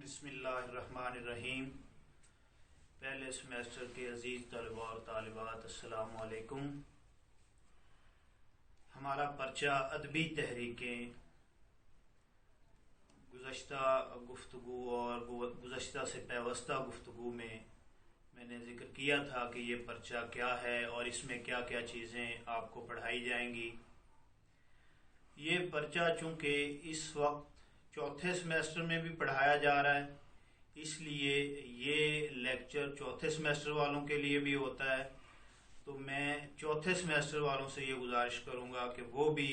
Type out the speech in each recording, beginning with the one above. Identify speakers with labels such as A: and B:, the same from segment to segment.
A: बिस्मिल्लाहिर्रहमानिर्रहीम। पहले सेमेस्टर के अजीज तलबा और तालिबात, अस्सलाम वालेकुम। हमारा पर्चा अदबी तहरीकें गुज़श्ता गुफ्तगू और गुज़श्ता से पैवस्ता गुफ्तगू में मैंने ज़िक्र किया था कि ये पर्चा क्या है और इसमें क्या क्या चीज़ें आपको पढ़ाई जाएंगी। ये पर्चा चूँकि इस वक्त चौथे सेमेस्टर में भी पढ़ाया जा रहा है, इसलिए ये लेक्चर चौथे सेमेस्टर वालों के लिए भी होता है। तो मैं चौथे सेमेस्टर वालों से ये गुजारिश करूँगा कि वो भी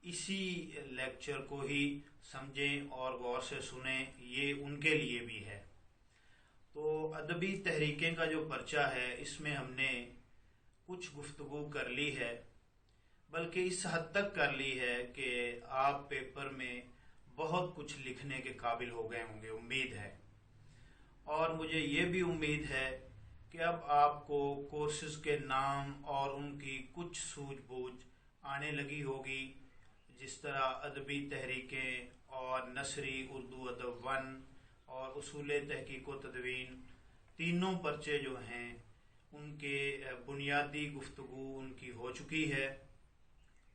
A: इसी लेक्चर को ही समझें और गौर से सुनें, ये उनके लिए भी है। तो अदबी तहरीकें का जो पर्चा है, इसमें हमने कुछ गुफ्तगू कर ली है, बल्कि इस हद तक कर ली है कि आप पेपर में बहुत कुछ लिखने के काबिल हो गए होंगे, उम्मीद है। और मुझे ये भी उम्मीद है कि अब आपको कोर्सेज के नाम और उनकी कुछ सूझबूझ आने लगी होगी। जिस तरह अदबी तहरीकें और नसरी उर्दू अदब 1 और उसूल तहकीक व तदवीन, तीनों पर्चे जो हैं उनके बुनियादी गुफ्तगू उनकी हो चुकी है।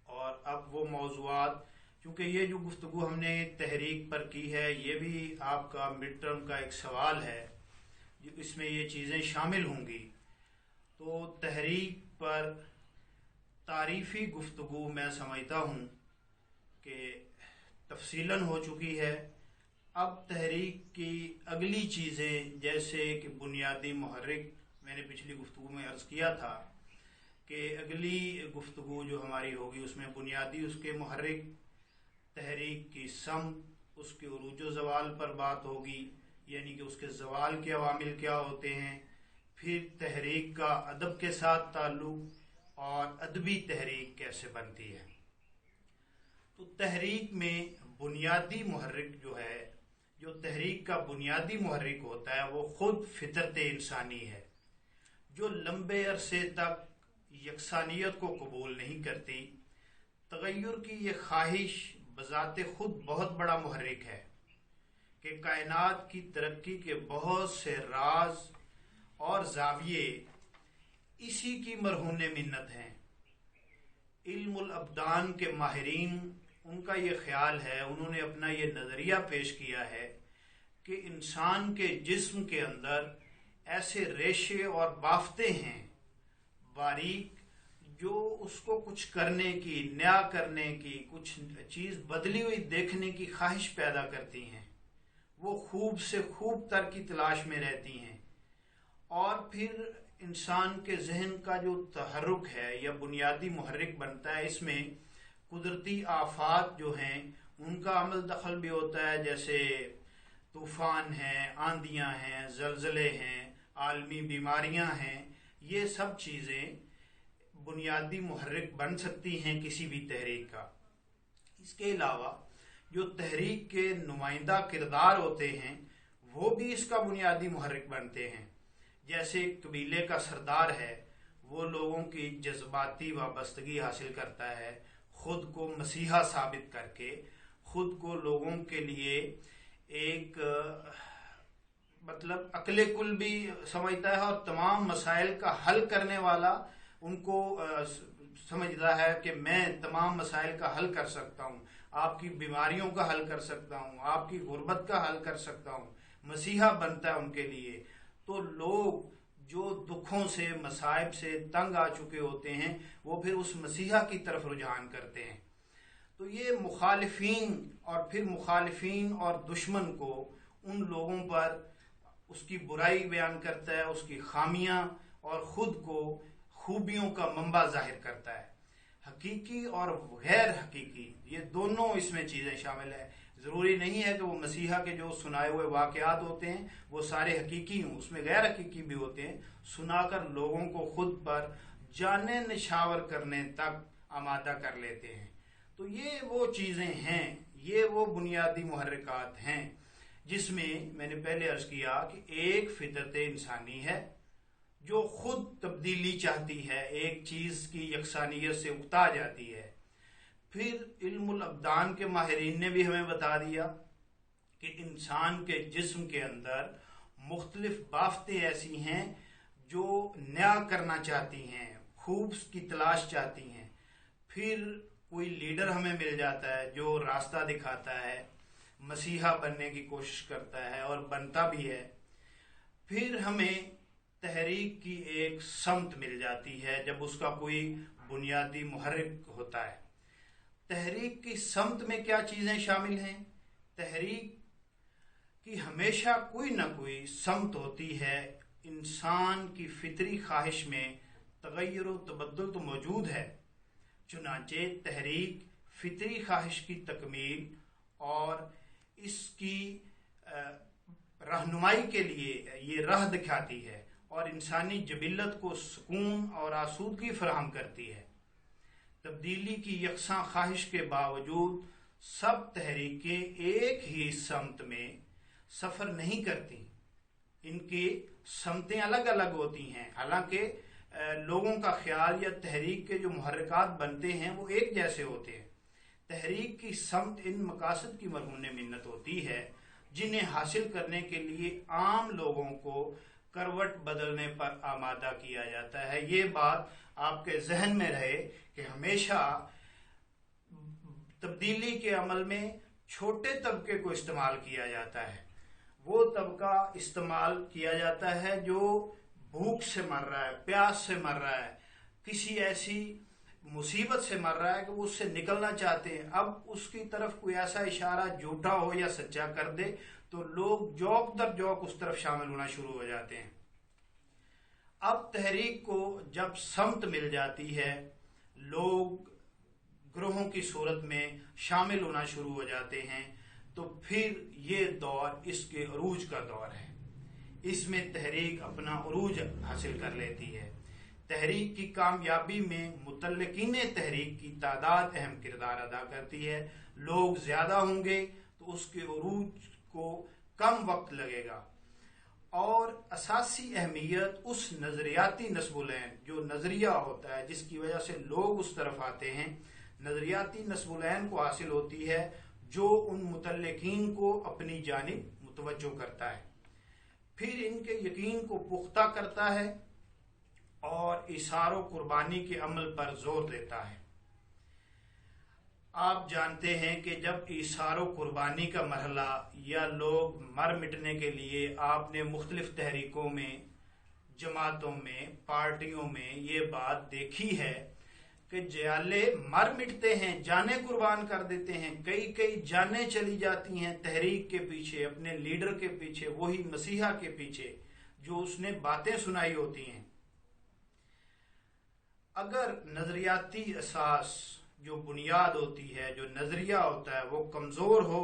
A: और अब वो मौज़ूआत, क्योंकि ये जो गुफ्तगू हमने तहरीक पर की है, ये भी आपका मिड टर्म का एक सवाल है, इसमें ये चीज़ें शामिल होंगी। तो तहरीक पर तारीफ़ी गुफ्तगू मैं समझता हूँ कि तफसीलन हो चुकी है। अब तहरीक की अगली चीज़ें, जैसे कि बुनियादी मुहर्रिक, मैंने पिछली गुफ्तगू में अर्ज़ किया था कि अगली गुफ्तगू जो हमारी होगी उसमें बुनियादी उसके मुहर्रिक, तहरीक की सम, उसके उरूज व ज़वाल पर बात होगी, यानी कि उसके ज़वाल के अवामिल क्या होते हैं, फिर तहरीक का अदब के साथ ताल्लुक़ और अदबी तहरीक कैसे बनती है। तो तहरीक में बुनियादी मुहर्रिक जो है, जो तहरीक का बुनियादी मुहर्रिक होता है, वो खुद फितरत इंसानी है, जो लंबे अरसे तक यकसानियत को कबूल नहीं करती। तगय्युर की ये ख्वाहिश बज़ाते खुद बहुत बड़ा मुहर्रिक है कि कायनात की तरक्की के बहुत से राज और जाविये इसी की मरहून मिन्नत हैं। इल्मुल अब्दान के माहिरीन, उनका ये ख्याल है, उन्होंने अपना ये नज़रिया पेश किया है कि इंसान के जिस्म के अंदर ऐसे रेशे और बाफ्ते हैं बारीक, जो उसको कुछ करने की, नया करने की, कुछ चीज़ बदली हुई देखने की ख्वाहिश पैदा करती हैं। वो खूब से खूब तर की तलाश में रहती हैं। और फिर इंसान के जहन का जो तहर्रुक है या बुनियादी मुहर्रिक बनता है, इसमें कुदरती आफात जो हैं उनका अमल दखल भी होता है, जैसे तूफ़ान हैं, आंधियाँ हैं, ज़लज़ले हैं, आलमी बीमारियाँ हैं। ये सब चीज़ें बुनियादी मुहर्रिक बन सकती हैं किसी भी तहरीक का। इसके अलावा जो तहरीक के नुमाइंदा किरदार होते हैं, वो भी इसका बुनियादी मुहर्रिक बनते हैं। जैसे कबीले का सरदार है, वो लोगों की जज्बाती वाबस्तगी हासिल करता है, खुद को मसीहा साबित करके, खुद को लोगों के लिए एक मतलब अक्ले कुल भी समझता है और तमाम मसाइल का हल करने वाला उनको समझता है कि मैं तमाम मसाइल का हल कर सकता हूँ, आपकी बीमारियों का हल कर सकता हूँ, आपकी गुर्बत का हल कर सकता हूँ। मसीहा बनता है उनके लिए। तो लोग जो दुखों से, मसाइब से तंग आ चुके होते हैं, वो फिर उस मसीहा की तरफ रुझान करते हैं। तो ये मुखालिफीन और फिर मुखालिफीन और दुश्मन को, उन लोगों पर उसकी बुराई बयान करता है, उसकी खामियां, और खुद को खूबियों का मंबा जाहिर करता है। हकीकी और गैर हकीकी, ये दोनों इसमें चीज़ें शामिल है। ज़रूरी नहीं है कि वो मसीहा के जो सुनाए हुए वाक़यात होते हैं वो सारे हकीकी हों, उसमें गैर हकीकी भी होते हैं। सुनाकर लोगों को खुद पर जाने निछावर करने तक आमादा कर लेते हैं। तो ये वो चीज़ें हैं, ये वो बुनियादी मुहर्रिकात हैं, जिसमें मैंने पहले अर्ज़ किया कि एक फितरत इंसानी है जो खुद तब्दीली चाहती है, एक चीज़ की यकसानियत से उकता जाती है। फिर इल्मुल अब्दान के माहिरीन ने भी हमें बता दिया کہ انسان کے جسم کے اندر مختلف بافتیں ایسی ہیں جو نیا کرنا چاہتی ہیں، خوب کی تلاش چاہتی ہیں. پھر کوئی لیڈر ہمیں مل جاتا ہے جو راستہ دکھاتا ہے، مسیحا بننے کی کوشش کرتا ہے اور بنتا بھی ہے. پھر ہمیں تحریک کی ایک سمت مل جاتی ہے جب اس کا کوئی بنیادی محرک ہوتا ہے. تحریک کی سمت میں کیا چیزیں شامل ہیں؟ تحریک کی ہمیشہ کوئی نہ کوئی سمت ہوتی ہے. انسان کی فطری خواہش میں تغیر و تبدل تو موجود ہے، چنانچہ تحریک فطری خواہش کی تکمیل اور اس کی رہنمائی کے لیے یہ راہ دکھاتی ہے اور انسانی جبلت کو سکون اور آسودگی فراہم کرتی ہے. تبدیلی کی یکساں خواہش کے باوجود سب تحریکیں ایک ہی سمت میں سفر نہیں کرتی، ان کی سمتیں الگ الگ ہوتی ہیں. حالانکہ لوگوں کا خیال یا تحریک کے جو محرکات بنتے ہیں وہ ایک جیسے ہوتے ہیں. تحریک کی سمت ان مقاصد کی مرہون منت ہوتی ہے جنہیں حاصل کرنے کے لیے عام لوگوں کو کروٹ بدلنے پر آمادہ کیا جاتا ہے. یہ بات آپ کے ذہن میں رہے کہ ہمیشہ تبدیلی کے عمل میں چھوٹے طبقے کو استعمال کیا جاتا ہے. وہ طبقہ استعمال کیا جاتا ہے جو بھوک سے مر رہا ہے، پیاس سے مر رہا ہے، کسی ایسی مصیبت سے مر رہا ہے کہ وہ اس سے نکلنا چاہتے ہیں. اب اس کی طرف کوئی ایسا اشارہ جھوٹا ہو یا سچا کر دے تو لوگ جوک در جوک اس طرف شامل ہونا شروع ہو جاتے ہیں. اب تحریک کو جب سمت مل جاتی ہے، لوگ گروہوں کی صورت میں شامل ہونا شروع ہو جاتے ہیں، تو پھر یہ دور اس کے عروج کا دور ہے. اس میں تحریک اپنا عروج حاصل کر لیتی ہے. تحریک کی کامیابی میں متعلقین تحریک کی تعداد اہم کردار ادا کرتی ہے. لوگ زیادہ ہوں گے تو اس کے عروج کو کم وقت لگے گا. اور اساسی اہمیت اس نظریاتی نصب العین جو نظریہ ہوتا ہے جس کی وجہ سے لوگ اس طرف آتے ہیں، نظریاتی نصب العین کو حاصل ہوتی ہے جو ان متعلقین کو اپنی جانب متوجہ کرتا ہے، پھر ان کے یقین کو پختہ کرتا ہے اور ایثار و قربانی کے عمل پر زور دیتا ہے. آپ جانتے ہیں کہ جب ایثار و قربانی کا مرحلہ یا لوگ مر مٹنے کے لیے آپ نے مختلف تحریکوں میں، جماعتوں میں، پارٹیوں میں یہ بات دیکھی ہے کہ جیالے مر مٹتے ہیں، جانیں قربان کر دیتے ہیں، کئی جانیں چلی جاتی ہیں تحریک کے پیچھے، اپنے لیڈر کے پیچھے، وہی مسیحا کے پیچھے جو اس نے باتیں سنائی ہوتی ہیں. اگر نظریاتی اساس جو بنیاد ہوتی ہے، جو نظریہ ہوتا ہے، وہ کمزور ہو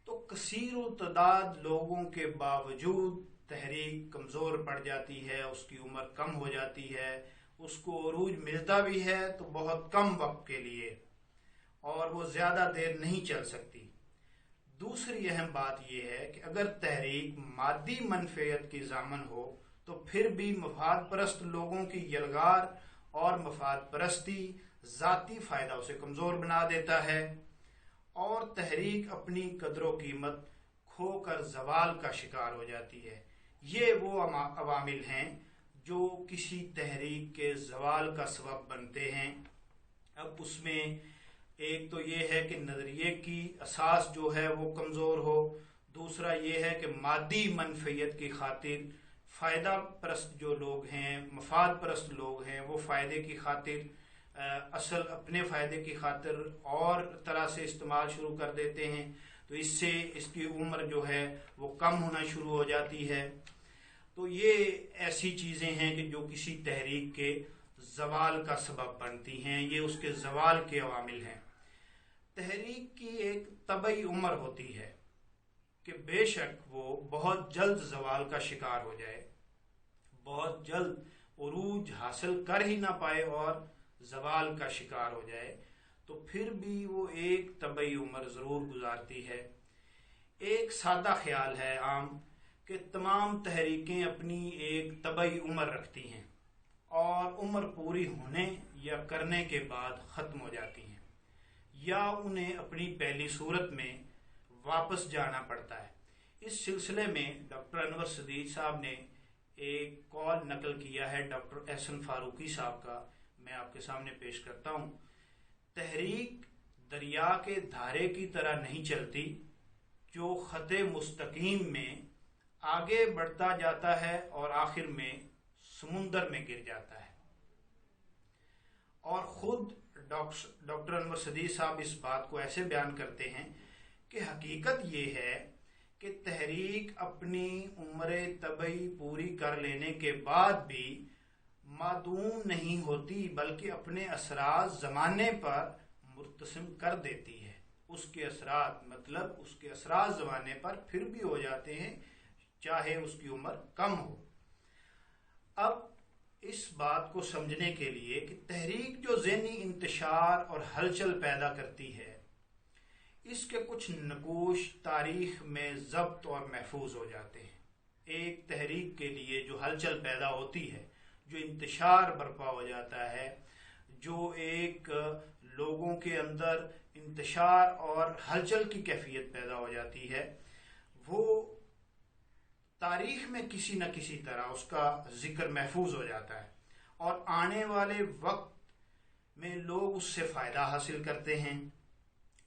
A: تو کثیر و تعداد لوگوں کے باوجود تحریک کمزور پڑ جاتی ہے، اس کی عمر کم ہو جاتی ہے، اس کو عروج ملتا بھی ہے تو بہت کم وقت کے لیے، اور وہ زیادہ دیر نہیں چل سکتی. دوسری اہم بات یہ ہے کہ اگر تحریک مادی منفعت کی ضامن ہو تو پھر بھی مفاد پرست لوگوں کی یلغار اور مفاد پرستی ذاتی فائدہ اسے کمزور بنا دیتا ہے اور تحریک اپنی قدر و قیمت کھو کر زوال کا شکار ہو جاتی ہے. یہ وہ عوامل ہیں جو کسی تحریک کے زوال کا سبب بنتے ہیں. اب اس میں ایک تو یہ ہے کہ نظریے کی اساس جو ہے وہ کمزور ہو، دوسرا یہ ہے کہ مادی منفعت کی خاطر فائدہ پرست جو لوگ ہیں، مفاد پرست لوگ ہیں، وہ فائدے کی خاطر اصل اپنے فائدے کی خاطر اور طرح سے استعمال شروع کر دیتے ہیں، تو اس سے اس کی عمر جو ہے وہ کم ہونا شروع ہو جاتی ہے. تو یہ ایسی چیزیں ہیں کہ جو کسی تحریک کے زوال کا سبب بنتی ہیں، یہ اس کے زوال کے عوامل ہیں. تحریک کی ایک طبعی عمر ہوتی ہے کہ بے شک وہ بہت جلد زوال کا شکار ہو جائے، بہت جلد عروج حاصل کر ہی نہ پائے اور زوال کا شکار ہو جائے، تو پھر بھی وہ ایک طبعی عمر ضرور گزارتی ہے. ایک سادہ خیال ہے عام کہ تمام تحریکیں اپنی ایک طبعی عمر رکھتی ہیں اور عمر پوری ہونے یا کرنے کے بعد ختم ہو جاتی ہیں، یا انہیں اپنی پہلی صورت میں वापस जाना पड़ता है। इस सिलसिले में डॉक्टर अनवर सदीद साहब ने एक कॉल नकल किया है डॉक्टर एहसन फारूकी साहब का, मैं आपके सामने पेश करता हूँ। तहरीक दरिया के धारे की तरह नहीं चलती जो खते मुस्तकीम में आगे बढ़ता जाता है और आखिर में समुंदर में गिर जाता है। और खुद डॉक्टर अनवर सदीद साहब इस बात को ऐसे बयान करते हैं कि हकीकत ये है कि तहरीक अपनी उम्र तबई पूरी कर लेने के बाद भी मादूम नहीं होती, बल्कि अपने असरात ज़माने पर मुर्तसिम कर देती है। उसके असरात मतलब उसके असरात ज़माने पर फिर भी हो जाते हैं, चाहे उसकी उम्र कम हो। अब इस बात को समझने के लिए कि तहरीक जो ज़हनी इंतशार और हलचल पैदा करती है, इसके कुछ नकूश तारीख में ज़ब्त और महफूज हो जाते हैं। एक तहरीक के लिए जो हलचल पैदा होती है, जो इंतशार बर्पा हो जाता है, जो एक लोगों के अंदर इंतशार और हलचल की कैफियत पैदा हो जाती है, वो तारीख में किसी न किसी तरह उसका जिक्र महफूज हो जाता है और आने वाले वक्त में लोग उससे फ़ायदा हासिल करते हैं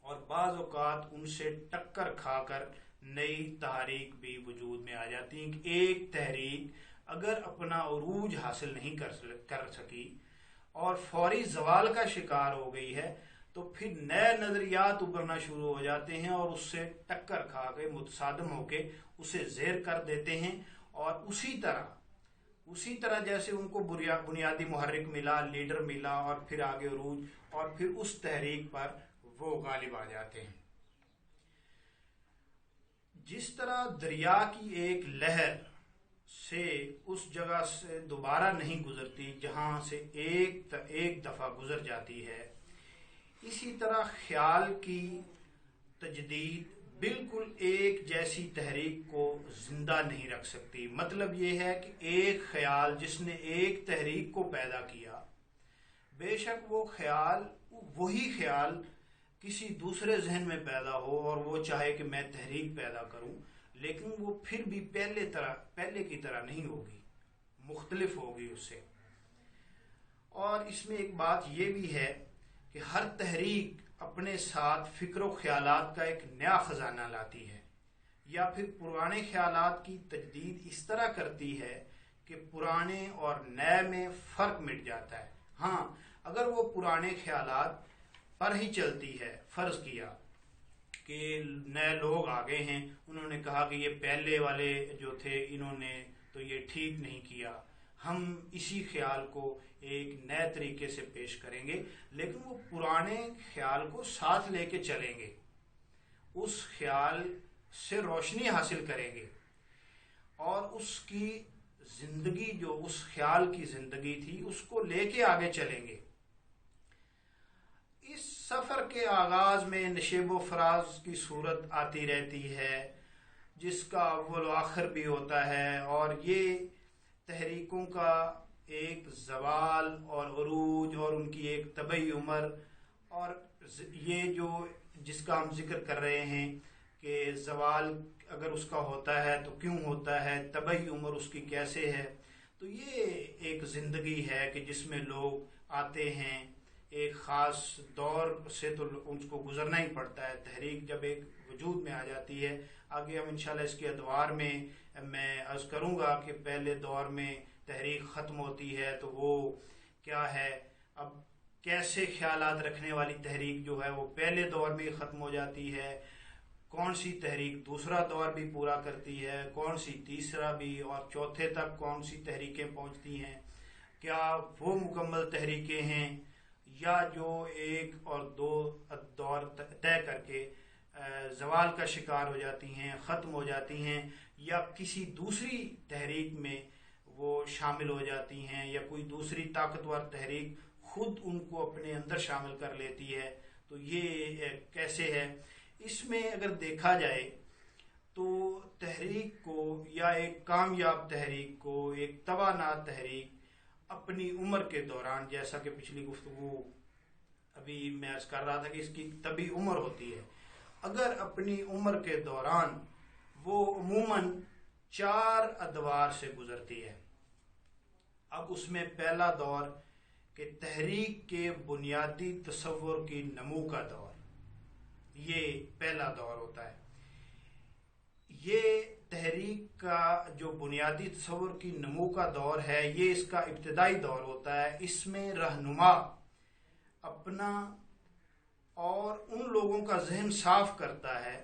A: और बाज़ औक़ात उनसे टक्कर खाकर नई तहरीक भी वजूद में आ जाती है। कि एक तहरीक अगर अपना उरूज हासिल नहीं कर सकी और फौरी ज़वाल का शिकार हो गई है, तो फिर नए नज़रियात उभरना शुरू हो जाते हैं और उससे टक्कर खा के मुतसादम होके उसे ज़ेर कर देते हैं। और उसी तरह जैसे उनको बुनियादी मुहर्रिक मिला, लीडर मिला और फिर आगे उरूज, और फिर उस तहरीक पर वो गालिब आ जाते हैं। जिस तरह दरिया की एक लहर से उस जगह से दोबारा नहीं गुजरती जहां से एक दफा गुजर जाती है, इसी तरह ख्याल की तजदीद बिल्कुल एक जैसी तहरीक को जिंदा नहीं रख सकती। मतलब ये है कि एक ख्याल जिसने एक तहरीक को पैदा किया, बेशक वो ख्याल वही ख्याल किसी दूसरे जहन में पैदा हो और वो चाहे कि मैं तहरीक पैदा करूं, लेकिन वो फिर भी पहले की तरह नहीं होगी, मुख्तलिफ होगी उससे। और इसमें एक बात ये भी है कि हर तहरीक अपने साथ फ़िक्र व ख्यालात का एक नया ख़जाना लाती है, या फिर पुराने ख्यालात की तजदीद इस तरह करती है कि पुराने और नए में फ़र्क मिट जाता है। हाँ, अगर वो पुराने ख्यालात पर ही चलती है, फ़र्ज़ किया कि नए लोग आ गए हैं, उन्होंने कहा कि ये पहले वाले जो थे इन्होंने तो ये ठीक नहीं किया, हम इसी ख्याल को एक नए तरीके से पेश करेंगे, लेकिन वो पुराने ख्याल को साथ लेके चलेंगे, उस ख्याल से रोशनी हासिल करेंगे और उसकी ज़िंदगी जो उस ख्याल की ज़िंदगी थी उसको लेके आगे चलेंगे। इस सफ़र के आगाज़ में नशेब व फराज की सूरत आती रहती है, जिसका अव्वल आखिर भी होता है, और ये तहरीकों का एक ज़वाल और उरूज और उनकी एक तबई उम्र, और ये जो जिसका हम जिक्र कर रहे हैं कि ज़वाल अगर उसका होता है तो क्यों होता है, तबई उम्र उसकी कैसे है, तो ये एक ज़िंदगी है कि जिसमें लोग आते हैं, एक ख़ास दौर से तो उनको गुज़रना ही पड़ता है। तहरीक जब एक वजूद में आ जाती है, आगे हम इंशाल्लाह इसके अदवार में मैं अर्ज़ करूँगा कि पहले दौर में तहरीक ख़त्म होती है तो वो क्या है, अब कैसे ख्यालात रखने वाली तहरीक जो है वो पहले दौर में ख़त्म हो जाती है, कौन सी तहरीक दूसरा दौर भी पूरा करती है, कौन सी तीसरा भी, और चौथे तक कौन सी तहरीकें पहुँचती हैं, क्या वो मुकम्मल तहरीकें हैं या जो एक और दो दौर तय करके ज़वाल का शिकार हो जाती हैं, ख़त्म हो जाती हैं, या किसी दूसरी तहरीक में वो शामिल हो जाती हैं, या कोई दूसरी ताकतवर तहरीक खुद उनको अपने अंदर शामिल कर लेती है। तो ये कैसे है, इसमें अगर देखा जाए तो तहरीक को या एक कामयाब तहरीक को एक तवाना तहरीक अपनी उम्र के दौरान, जैसा कि पिछली गुफ्तगू अभी मैं अर्ज़ कर रहा था कि इसकी तभी उम्र होती है, اگر اپنی عمر کے دوران وہ عموماً 4 ادوار سے گزرتی ہے۔ اب اس میں پہلا دور کہ تحریک کے بنیادی تصور کی نمو کا دور، یہ پہلا دور ہوتا ہے۔ یہ تحریک کا جو بنیادی تصور کی نمو کا دور ہے، یہ اس کا ابتدائی دور ہوتا ہے۔ اس میں رہنما اپنا اور ان لوگوں کا ذہن صاف کرتا ہے،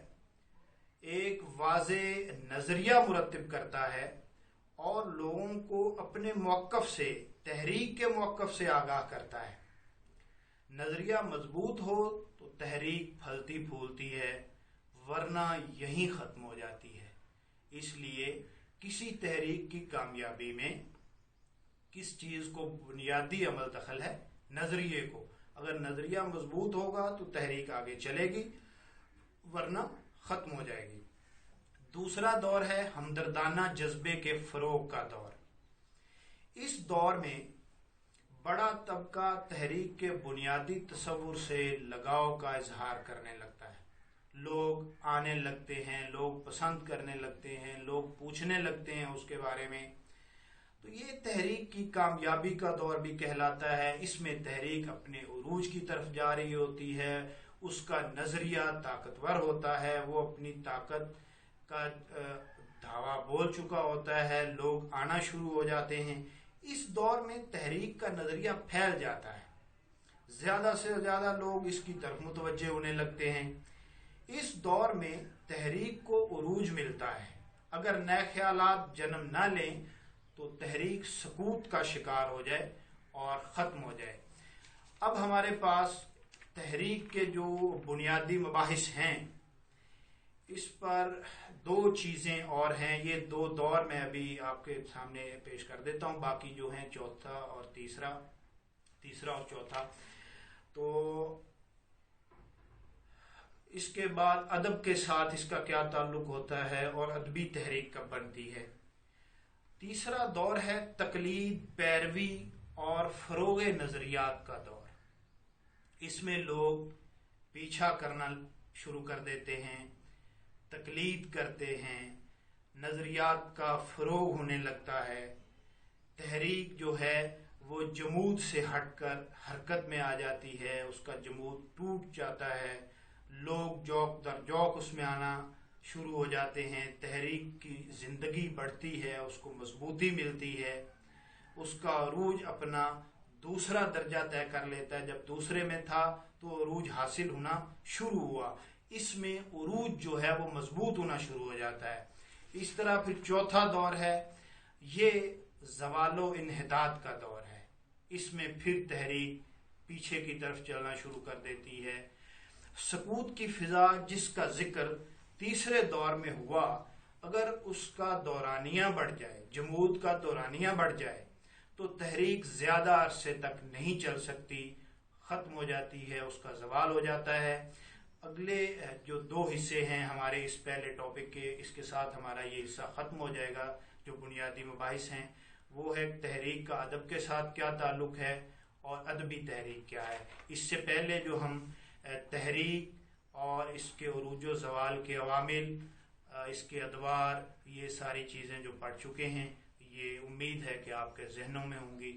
A: ایک واضح نظریہ مرتب کرتا ہے اور لوگوں کو اپنے موقف سے، تحریک کے موقف سے آگاہ کرتا ہے۔ نظریہ مضبوط ہو تو تحریک پھلتی پھولتی ہے، ورنہ یہیں ختم ہو جاتی ہے۔ اس لیے کسی تحریک کی کامیابی میں کس چیز کو بنیادی عمل دخل ہے؟ نظریے کو۔ اگر نظریہ مضبوط ہوگا تو تحریک آگے چلے گی، ورنہ ختم ہو جائے گی۔ دوسرا دور ہے ہمدردانہ جذبے کے فروغ کا دور۔ اس دور میں بڑا طبقہ تحریک کے بنیادی تصور سے لگاؤ کا اظہار کرنے لگتا ہے۔ لوگ آنے لگتے ہیں، لوگ پسند کرنے لگتے ہیں، لوگ پوچھنے لگتے ہیں اس کے بارے میں۔ تو یہ تحریک کی کامیابی کا دور بھی کہلاتا ہے۔ اس میں تحریک اپنے عروج کی طرف جا رہی ہوتی ہے، اس کا نظریہ طاقتور ہوتا ہے، وہ اپنی طاقت کا دعویٰ بول چکا ہوتا ہے، لوگ آنا شروع ہو جاتے ہیں۔ اس دور میں تحریک کا نظریہ پھیل جاتا ہے، زیادہ سے زیادہ لوگ اس کی طرف متوجہ ہونے لگتے ہیں۔ اس دور میں تحریک کو عروج ملتا ہے۔ اگر نئے خیالات جنم نہ لیں تو تحریک سقوط کا شکار ہو جائے اور ختم ہو جائے۔ اب ہمارے پاس تحریک کے جو بنیادی مباحث ہیں، اس پر 2 چیزیں اور ہیں۔ یہ 2 دور میں ابھی آپ کے سامنے پیش کر دیتا ہوں، باقی جو ہیں چوتھا اور تیسرا اور چوتھا۔ تو اس کے بعد ادب کے ساتھ اس کا کیا تعلق ہوتا ہے اور ادبی تحریک کب بنتی ہے۔ تیسرا دور ہے تقلید، پیروی اور فروغ نظریات کا دور۔ اس میں لوگ پیچھا کرنا شروع کر دیتے ہیں، تقلید کرتے ہیں، نظریات کا فروغ ہونے لگتا ہے۔ تحریک جو ہے وہ جمود سے ہٹ کر حرکت میں آ جاتی ہے، اس کا جمود ٹوٹ جاتا ہے، لوگ جوق در جوق اس میں آنا شروع ہو جاتے ہیں۔ تحریک کی زندگی بڑھتی ہے، اس کو مضبوطی ملتی ہے، اس کا عروج اپنا دوسرا درجہ طے کر لیتا ہے۔ جب دوسرے میں تھا تو عروج حاصل ہونا شروع ہوا، اس میں عروج جو ہے وہ مضبوط ہونا شروع ہو جاتا ہے۔ اس طرح پھر چوتھا دور ہے، یہ زوال و انحطاط کا دور ہے۔ اس میں پھر تحریک پیچھے کی طرف چلنا شروع کر دیتی ہے۔ سقوط کی فضا جس کا ذکر تیسرے دور میں ہوا، اگر اس کا دورانیہ بڑھ جائے، جمود کا دورانیہ بڑھ جائے، تو تحریک زیادہ عرصے تک نہیں چل سکتی، ختم ہو جاتی ہے، اس کا زوال ہو جاتا ہے۔ اگلے جو 2 حصے ہیں ہمارے اس پہلے ٹاپک کے، اس کے ساتھ ہمارا یہ حصہ ختم ہو جائے گا۔ جو بنیادی مباحث ہیں وہ ہے تحریک کا ادب کے ساتھ کیا تعلق ہے اور ادبی تحریک کیا ہے۔ اس سے پہلے جو ہم تحریک اور اس کے عروج و زوال کے عوامل، اس کے ادوار، یہ ساری چیزیں جو پڑھ چکے ہیں، یہ امید ہے کہ آپ کے ذہنوں میں ہوں گی۔